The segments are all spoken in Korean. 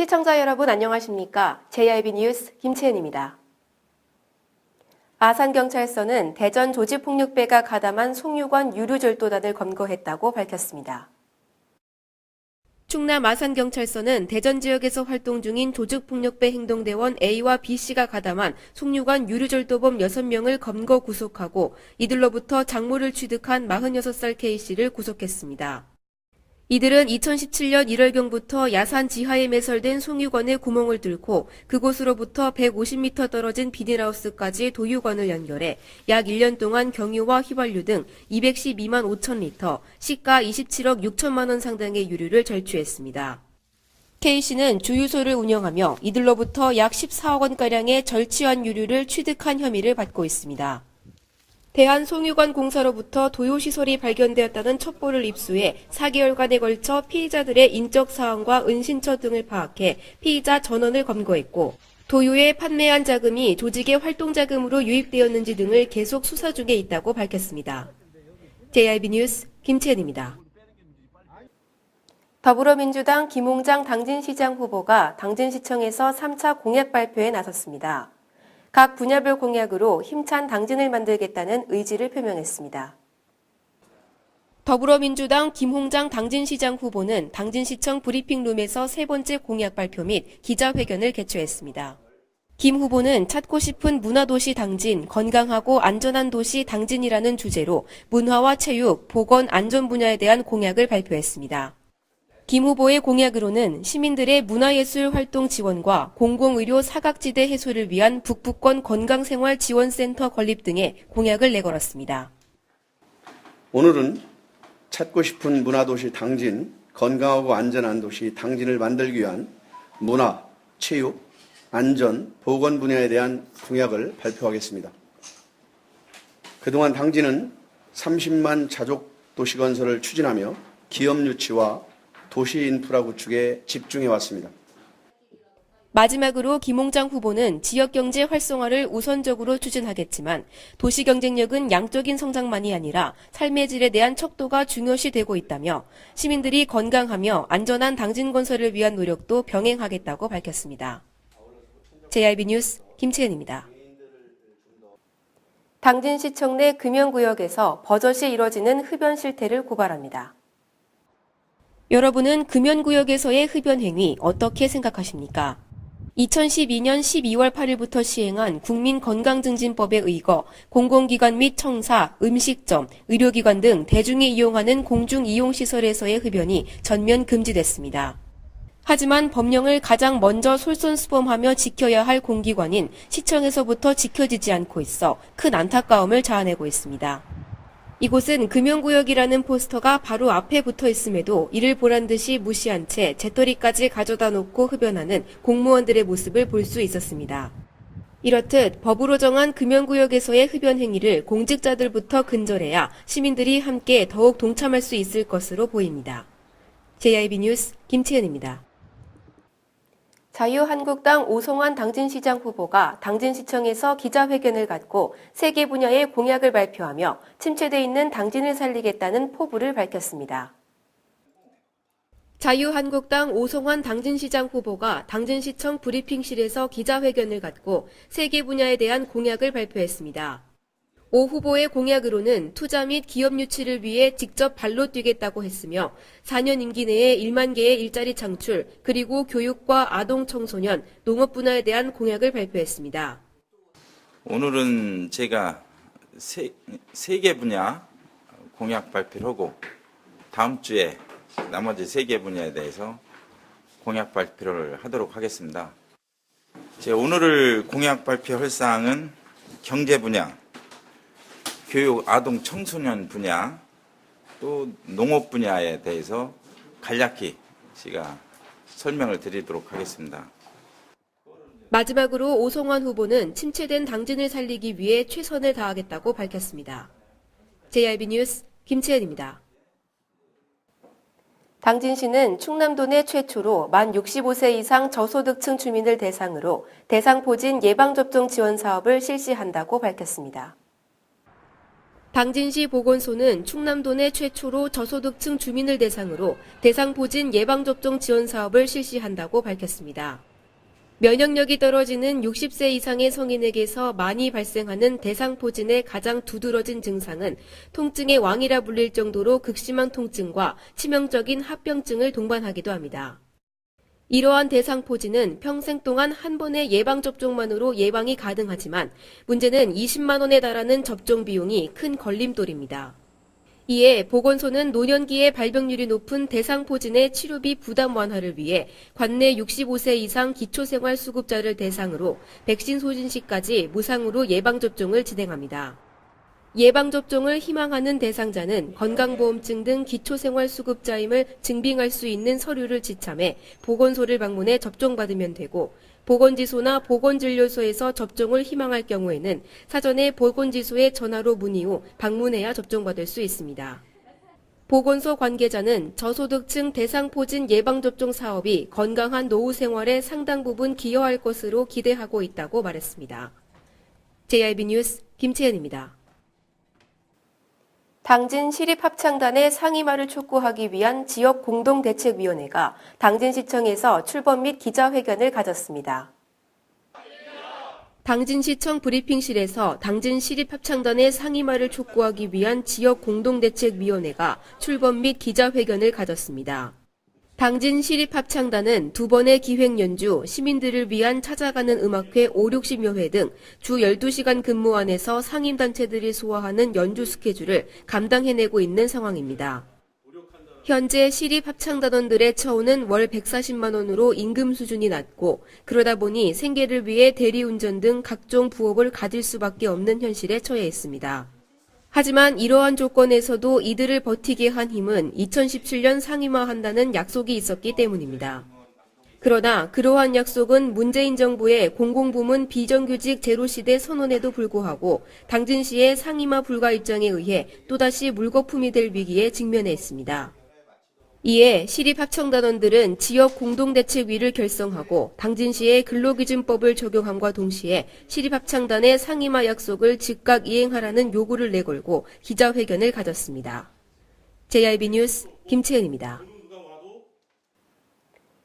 시청자 여러분 안녕하십니까? JIB 뉴스 김채은입니다. 아산경찰서는 대전 조직폭력배가 가담한 송유관 유류절도단을 검거했다고 밝혔습니다. 충남 아산경찰서는 대전 지역에서 활동 중인 조직폭력배 행동대원 A와 B씨가 가담한 송유관 유류절도범 6명을 검거 구속하고 이들로부터 작물을 취득한 46살 K씨를 구속했습니다. 이들은 2017년 1월경부터 야산 지하에 매설된 송유관의 구멍을 뚫고 그곳으로부터 150m 떨어진 비닐하우스까지 도유관을 연결해 약 1년 동안 경유와 휘발유 등 212만 5천 리터, 시가 27억 6천만 원 상당의 유류를 절취했습니다. K씨는 주유소를 운영하며 이들로부터 약 14억 원가량의 절취한 유류를 취득한 혐의를 받고 있습니다. 대한송유관 공사로부터 도요시설이 발견되었다는 첩보를 입수해 4개월간에 걸쳐 피의자들의 인적 사항과 은신처 등을 파악해 피의자 전원을 검거했고 도요에 판매한 자금이 조직의 활동자금으로 유입되었는지 등을 계속 수사 중에 있다고 밝혔습니다. JIB 뉴스 김채은입니다. 더불어민주당 김홍장 당진시장 후보가 당진시청에서 3차 공약 발표에 나섰습니다. 각 분야별 공약으로 힘찬 당진을 만들겠다는 의지를 표명했습니다. 더불어민주당 김홍장 당진시장 후보는 당진시청 브리핑룸에서 세 번째 공약 발표 및 기자회견을 개최했습니다. 김 후보는 찾고 싶은 문화도시 당진, 건강하고 안전한 도시 당진이라는 주제로 문화와 체육, 보건, 안전 분야에 대한 공약을 발표했습니다. 김 후보의 공약으로는 시민들의 문화예술 활동 지원과 공공의료 사각지대 해소를 위한 북부권 건강생활지원센터 건립 등의 공약을 내걸었습니다. 오늘은 찾고 싶은 문화도시 당진, 건강하고 안전한 도시 당진을 만들기 위한 문화, 체육, 안전, 보건 분야에 대한 공약을 발표하겠습니다. 그동안 당진은 30만 자족 도시 건설을 추진하며 기업 유치와 도시 인프라 구축에 집중해 왔습니다. 마지막으로 김홍장 후보는 지역경제 활성화를 우선적으로 추진하겠지만 도시 경쟁력은 양적인 성장만이 아니라 삶의 질에 대한 척도가 중요시 되고 있다며 시민들이 건강하며 안전한 당진 건설을 위한 노력도 병행하겠다고 밝혔습니다. JIB 뉴스 김채은입니다. 당진시청 내 금연구역에서 버젓이 이뤄지는 흡연 실태를 고발합니다. 여러분은 금연구역에서의 흡연 행위 어떻게 생각하십니까? 2012년 12월 8일부터 시행한 국민건강증진법에 의거 공공기관 및 청사, 음식점, 의료기관 등 대중이 이용하는 공중이용시설에서의 흡연이 전면 금지됐습니다. 하지만 법령을 가장 먼저 솔선수범하며 지켜야 할 공기관인 시청에서부터 지켜지지 않고 있어 큰 안타까움을 자아내고 있습니다. 이곳은 금연구역이라는 포스터가 바로 앞에 붙어 있음에도 이를 보란 듯이 무시한 채 재떨이까지 가져다 놓고 흡연하는 공무원들의 모습을 볼 수 있었습니다. 이렇듯 법으로 정한 금연구역에서의 흡연 행위를 공직자들부터 근절해야 시민들이 함께 더욱 동참할 수 있을 것으로 보입니다. JIB 뉴스 김채은입니다. 자유한국당 오송환 당진시장 후보가 당진시청에서 기자회견을 갖고 세 개 분야의 공약을 발표하며 침체돼 있는 당진을 살리겠다는 포부를 밝혔습니다. 자유한국당 오송환 당진시장 후보가 당진시청 브리핑실에서 기자회견을 갖고 세 개 분야에 대한 공약을 발표했습니다. 오 후보의 공약으로는 투자 및 기업 유치를 위해 직접 발로 뛰겠다고 했으며 4년 임기 내에 1만 개의 일자리 창출, 그리고 교육과 아동 청소년, 농업 분야에 대한 공약을 발표했습니다. 오늘은 제가 세 개 분야 공약 발표를 하고 다음 주에 나머지 세 개 분야에 대해서 공약 발표를 하도록 하겠습니다. 오늘 공약 발표할 사항은 경제 분야, 교육, 아동, 청소년 분야, 또 농업 분야에 대해서 간략히 제가 설명을 드리도록 하겠습니다. 마지막으로 오송환 후보는 침체된 당진을 살리기 위해 최선을 다하겠다고 밝혔습니다. JIB 뉴스 김채은입니다. 당진시는 충남도 내 최초로 만 65세 이상 저소득층 주민을 대상으로 대상포진 예방접종 지원 사업을 실시한다고 밝혔습니다. 당진시 보건소는 충남도 내 최초로 저소득층 주민을 대상으로 대상포진 예방접종 지원 사업을 실시한다고 밝혔습니다. 면역력이 떨어지는 60세 이상의 성인에게서 많이 발생하는 대상포진의 가장 두드러진 증상은 통증의 왕이라 불릴 정도로 극심한 통증과 치명적인 합병증을 동반하기도 합니다. 이러한 대상포진은 평생 동안 한 번의 예방접종만으로 예방이 가능하지만 문제는 20만 원에 달하는 접종 비용이 큰 걸림돌입니다. 이에 보건소는 노년기에 발병률이 높은 대상포진의 치료비 부담 완화를 위해 관내 65세 이상 기초생활수급자를 대상으로 백신 소진 시까지 무상으로 예방접종을 진행합니다. 예방접종을 희망하는 대상자는 건강보험증 등 기초생활수급자임을 증빙할 수 있는 서류를 지참해 보건소를 방문해 접종받으면 되고 보건지소나 보건진료소에서 접종을 희망할 경우에는 사전에 보건지소에 전화로 문의 후 방문해야 접종받을 수 있습니다. 보건소 관계자는 저소득층 대상포진 예방접종 사업이 건강한 노후 생활에 상당 부분 기여할 것으로 기대하고 있다고 말했습니다. JIB 뉴스 김채연입니다. 당진 시립합창단의 상임화를 촉구하기 위한 지역 공동대책위원회가 당진시청에서 출범 및 기자회견을 가졌습니다. 당진시청 브리핑실에서 당진 시립합창단의 상임화를 촉구하기 위한 지역 공동대책위원회가 출범 및 기자회견을 가졌습니다. 당진 시립합창단은 두 번의 기획 연주, 시민들을 위한 찾아가는 음악회 5, 60여 회 등 주 12시간 근무 안에서 상임단체들이 소화하는 연주 스케줄을 감당해내고 있는 상황입니다. 현재 시립합창단원들의 처우는 월 140만 원으로 임금 수준이 낮고 그러다 보니 생계를 위해 대리운전 등 각종 부업을 가질 수밖에 없는 현실에 처해 있습니다. 하지만 이러한 조건에서도 이들을 버티게 한 힘은 2017년 상임화한다는 약속이 있었기 때문입니다. 그러나 그러한 약속은 문재인 정부의 공공부문 비정규직 제로시대 선언에도 불구하고 당진시의 상임화 불가 입장에 의해 또다시 물거품이 될 위기에 직면해 있습니다. 이에 시립합창단원들은 지역 공동대책위를 결성하고 당진시의 근로기준법을 적용함과 동시에 시립합창단의 상임화 약속을 즉각 이행하라는 요구를 내걸고 기자회견을 가졌습니다. JIB 뉴스 김채은입니다.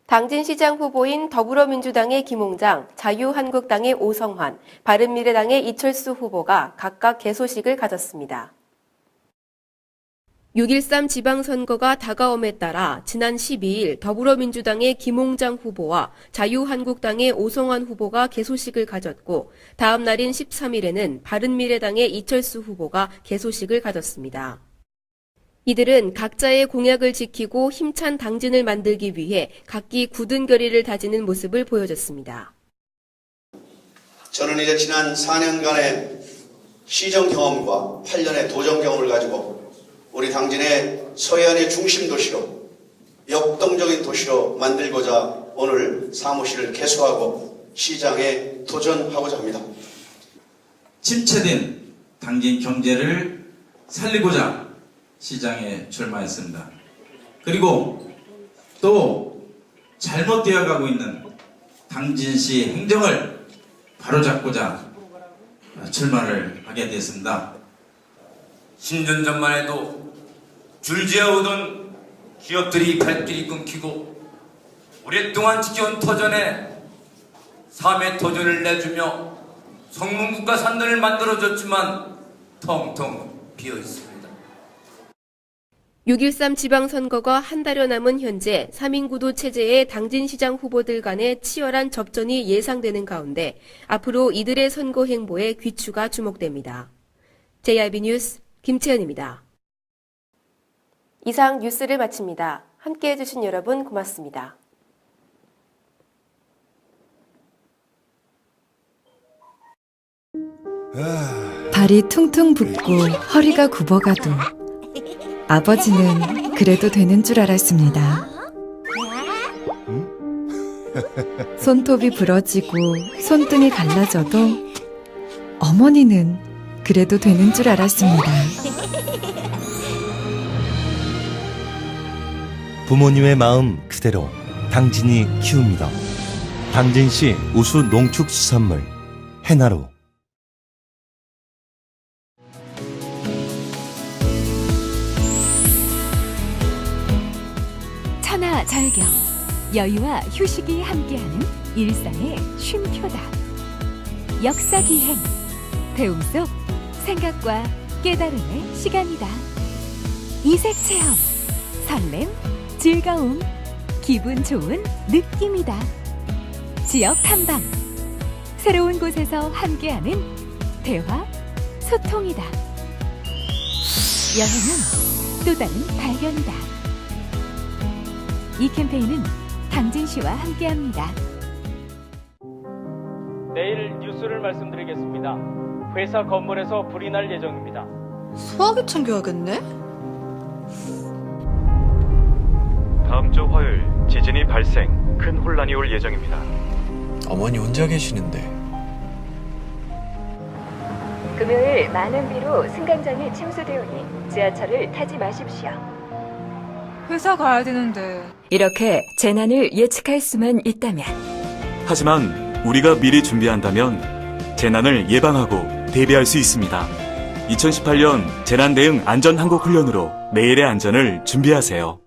당진시장 후보인 더불어민주당의 김홍장, 자유한국당의 오성환, 바른미래당의 이철수 후보가 각각 개소식을 가졌습니다. 6.13 지방선거가 다가옴에 따라 지난 12일 더불어민주당의 김홍장 후보와 자유한국당의 오성환 후보가 개소식을 가졌고 다음 날인 13일에는 바른미래당의 이철수 후보가 개소식을 가졌습니다. 이들은 각자의 공약을 지키고 힘찬 당진을 만들기 위해 각기 굳은 결의를 다지는 모습을 보여줬습니다. 저는 이제 지난 4년간의 시정 경험과 8년의 도정 경험을 가지고 우리 당진의 서해안의 중심 도시로 역동적인 도시로 만들고자 오늘 사무실을 개소하고 시장에 도전하고자 합니다. 침체된 당진 경제를 살리고자 시장에 출마했습니다. 그리고 또 잘못되어 가고 있는 당진시 행정을 바로잡고자 출마를 하게 되었습니다. 10년 전만 해도 줄지어 오던 기업들이 발길이 끊기고 오랫동안 지켜온 터전에 3회 터전을 내주며 성문국가 산단을 만들어줬지만 텅텅 비어 있습니다. 6.13 지방선거가 한 달여 남은 현재 3인구도 체제의 당진시장 후보들 간의 치열한 접전이 예상되는 가운데 앞으로 이들의 선거 행보에 귀추가 주목됩니다. JIB 뉴스 김채연입니다. 이상 뉴스를 마칩니다. 함께해 주신 여러분 고맙습니다. 발이 퉁퉁 붓고 허리가 굽어가도 아버지는 그래도 되는 줄 알았습니다. 손톱이 부러지고 손등이 갈라져도 어머니는 그래도 되는 줄 알았습니다. 부모님의 마음 그대로 당진이 키웁니다. 당진시 우수 농축수산물 해나루. 안정과 절경, 여유와 휴식이 함께하는 일상의 쉼표다. 역사기행, 배움 속 생각과 깨달음의 시간이다. 이색체험, 설렘, 즐거움, 기분 좋은 느낌이다. 지역 탐방, 새로운 곳에서 함께하는 대화, 소통이다. 여행은 또 다른 발견이다. 이 캠페인은 당진시와 함께합니다. 내일 뉴스를 말씀드리겠습니다. 회사 건물에서 불이 날 예정입니다. 소화기 챙겨야겠네? 다음 주 화요일 지진이 발생, 큰 혼란이 올 예정입니다. 어머니 혼자 계시는데. 금요일 많은 비로 승강장이 침수되오니 지하철을 타지 마십시오. 회사 가야 되는데. 이렇게 재난을 예측할 수만 있다면 하지만 우리가 미리 준비한다면 재난을 예방하고 대비할 수 있습니다. 2018년 재난 대응 안전 항공 훈련으로 내일의 안전을 준비하세요.